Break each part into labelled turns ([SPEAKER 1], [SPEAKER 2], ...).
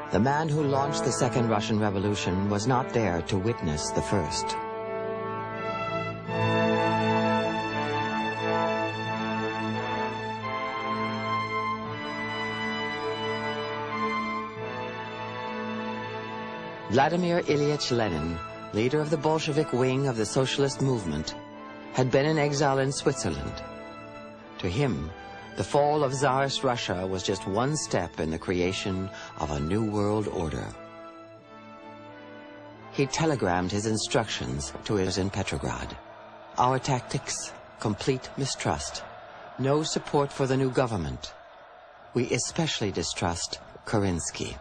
[SPEAKER 1] The man who launched the Second Russian Revolution was not there to witness the first. Vladimir Ilyich Lenin, leader of the Bolshevik wing of the socialist movement, had been in exile in Switzerland. To him, the fall of Tsarist Russia was just one step in the creation of a new world order. He telegrammed his instructions to us in Petrograd. Our tactics, complete mistrust, no support for the new government. We especially distrust Kerensky.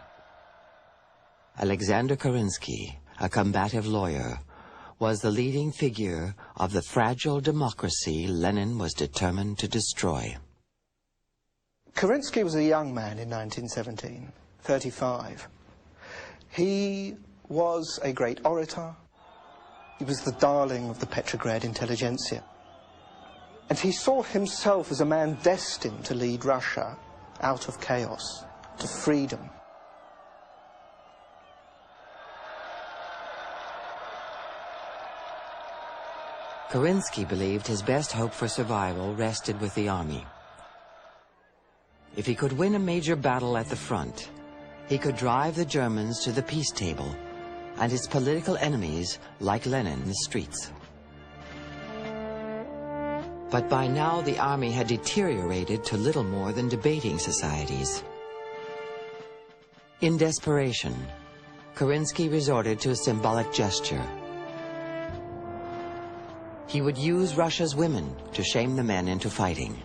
[SPEAKER 1] Alexander Kerensky, a combative lawyer, was the leading figure of the fragile democracy Lenin was determined to destroy.
[SPEAKER 2] Kerensky was a young man in 1917, 35. He was a great orator. He was the darling of the Petrograd intelligentsia. And he saw himself as a man destined to lead Russia out of chaos to freedom.
[SPEAKER 1] Kerensky believed his best hope for survival rested with the army. If he could win a major battle at the front, he could drive the Germans to the peace table and his political enemies, like Lenin, in the streets. But by now the army had deteriorated to little more than debating societies. In desperation, Kerensky resorted to a symbolic gesture. He would use Russia's women to shame the men into fighting.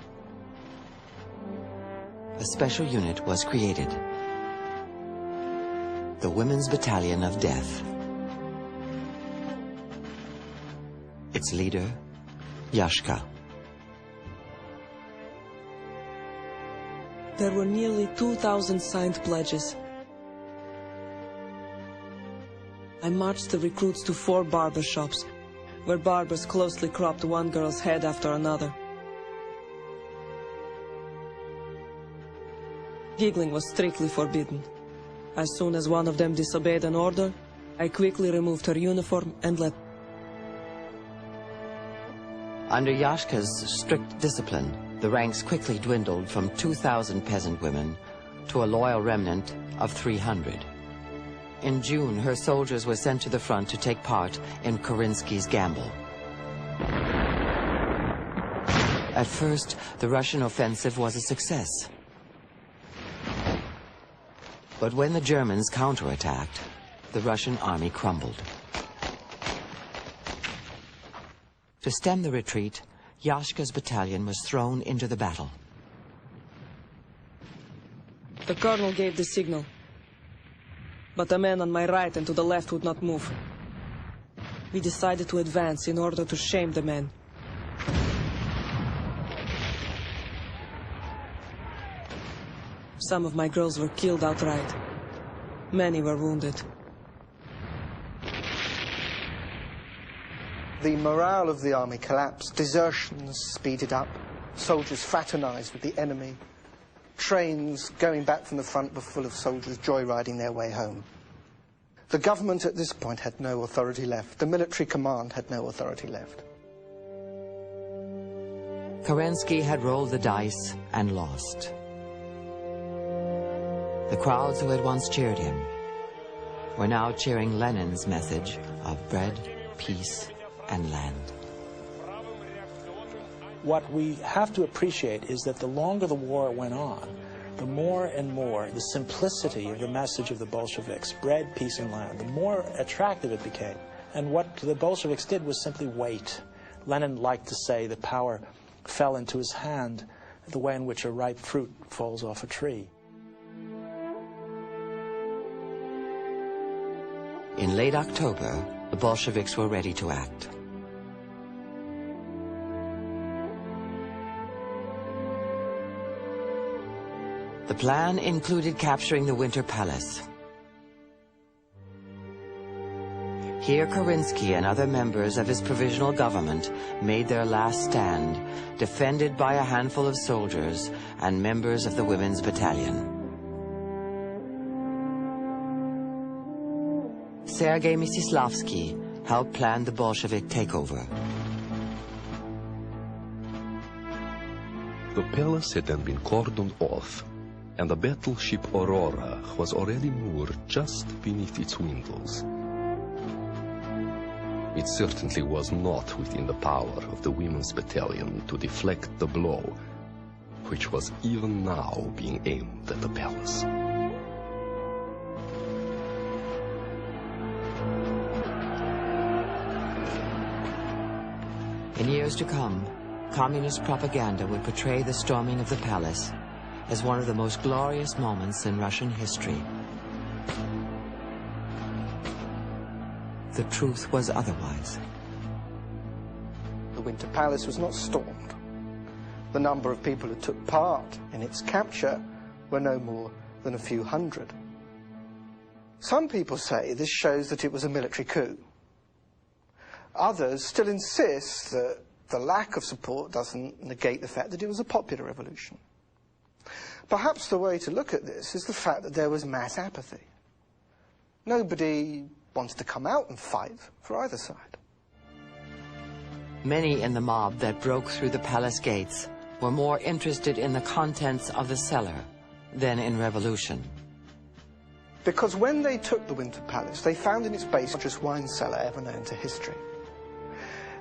[SPEAKER 1] A special unit was created, the Women's Battalion of Death. Its leader, Yashka.
[SPEAKER 3] There were nearly 2,000 signed pledges. I marched the recruits to 4 barber shops, where barbers closely cropped one girl's head after another. Giggling was strictly forbidden. As soon as one of them disobeyed an order, I quickly removed her uniform and left.
[SPEAKER 1] Under Yashka's strict discipline, the ranks quickly dwindled from 2,000 peasant women to a loyal remnant of 300. In June, her soldiers were sent to the front to take part in Kerensky's gamble. At first, the Russian offensive was a success. But when the Germans counterattacked, the Russian army crumbled. To stem the retreat, Yashka's battalion was thrown into the battle.
[SPEAKER 3] The colonel gave the signal, but the men on my right and to the left would not move. We decided to advance in order to shame the men. Some of my girls were killed outright. Many were wounded.
[SPEAKER 2] The morale of the army collapsed, desertions speeded up, soldiers fraternized with the enemy. Trains going back from the front were full of soldiers joyriding their way home. The government at this point had no authority left. The military command had no authority left.
[SPEAKER 1] Kerensky had rolled the dice and lost. The crowds who had once cheered him were now cheering Lenin's message of bread, peace, and land.
[SPEAKER 4] What we have to appreciate is that the longer the war went on, the more and more the simplicity of the message of the Bolsheviks, bread, peace, and land, the more attractive it became. And what the Bolsheviks did was simply wait. Lenin liked to say that power fell into his hand the way in which a ripe fruit falls off a tree.
[SPEAKER 1] In late October, the Bolsheviks were ready to act. The plan included capturing the Winter Palace. Here Kerensky and other members of his provisional government made their last stand, defended by a handful of soldiers and members of the Women's Battalion. Sergei Mstislavsky helped plan the Bolshevik takeover.
[SPEAKER 5] The palace had then been cordoned off, and the battleship Aurora was already moored just beneath its windows. It certainly was not within the power of the Women's Battalion to deflect the blow, which was even now being aimed at the palace.
[SPEAKER 1] In years to come, communist propaganda would portray the storming of the palace as one of the most glorious moments in Russian history. The truth was otherwise.
[SPEAKER 2] The Winter Palace was not stormed. The number of people who took part in its capture were no more than a few hundred. Some people say this shows that it was a military coup. Others still insist that the lack of support doesn't negate the fact that it was a popular revolution. Perhaps the way to look at this is the fact that there was mass apathy. Nobody wanted to come out and fight for either side.
[SPEAKER 1] Many in the mob that broke through the palace gates were more interested in the contents of the cellar than in revolution.
[SPEAKER 2] Because when they took the Winter Palace, they found in its base the largest wine cellar ever known to history.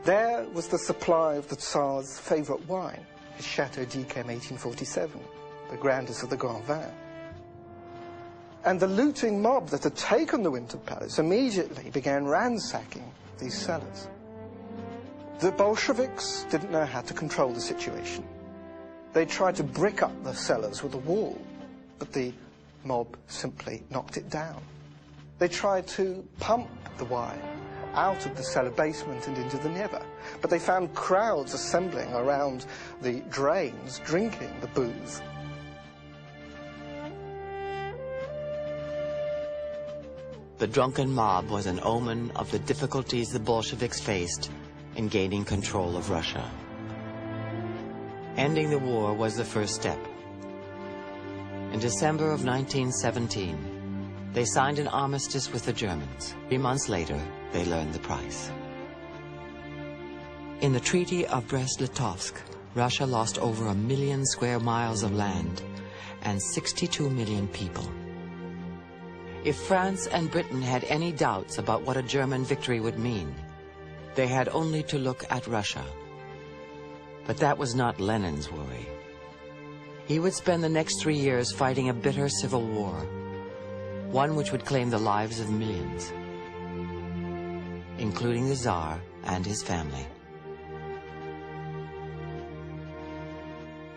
[SPEAKER 2] There was the supply of the Tsar's favourite wine, his Chateau d'Yquem 1847, the grandest of the Grand Vin. And the looting mob that had taken the Winter Palace immediately began ransacking these cellars. The Bolsheviks didn't know how to control the situation. They tried to brick up the cellars with a wall, but the mob simply knocked it down. They tried to pump the wine out of the cellar basement and into the Neva, but they found crowds assembling around the drains, drinking the booze.
[SPEAKER 1] The drunken mob was an omen of the difficulties the Bolsheviks faced in gaining control of Russia. Ending the war was the first step. In December of 1917, they signed an armistice with the Germans. 3 months later, they learned the price. In the Treaty of Brest-Litovsk, Russia lost over 1 million square miles of land and 62 million people. If France and Britain had any doubts about what a German victory would mean, they had only to look at Russia. But that was not Lenin's worry. He would spend the next 3 years fighting a bitter civil war, one which would claim the lives of millions, including the Tsar and his family.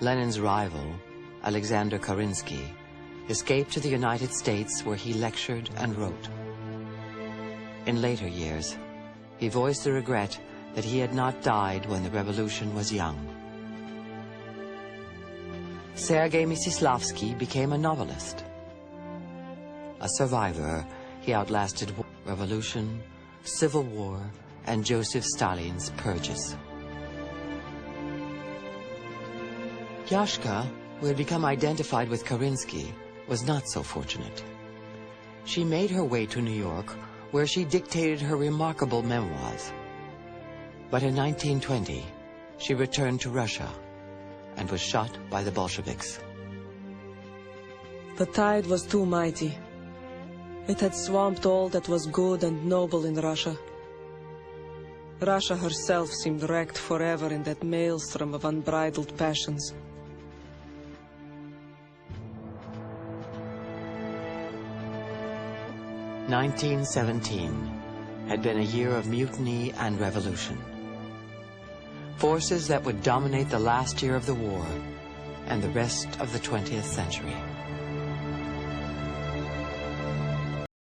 [SPEAKER 1] Lenin's rival, Alexander Kerensky, escaped to the United States, where he lectured and wrote. In later years, he voiced the regret that he had not died when the revolution was young. Sergei Mstislavsky became a novelist. A survivor, he outlasted revolution, civil war, and Joseph Stalin's purges. Yashka, who had become identified with Kerensky, was not so fortunate. She made her way to New York, where she dictated her remarkable memoirs. But in 1920, she returned to Russia and was shot by the Bolsheviks.
[SPEAKER 3] The tide was too mighty. It had swamped all that was good and noble in Russia. Russia herself seemed wrecked forever in that maelstrom of unbridled passions.
[SPEAKER 1] "1917 had been a year of mutiny and revolution. Forces that would dominate the last year of the war and the rest of the 20th century.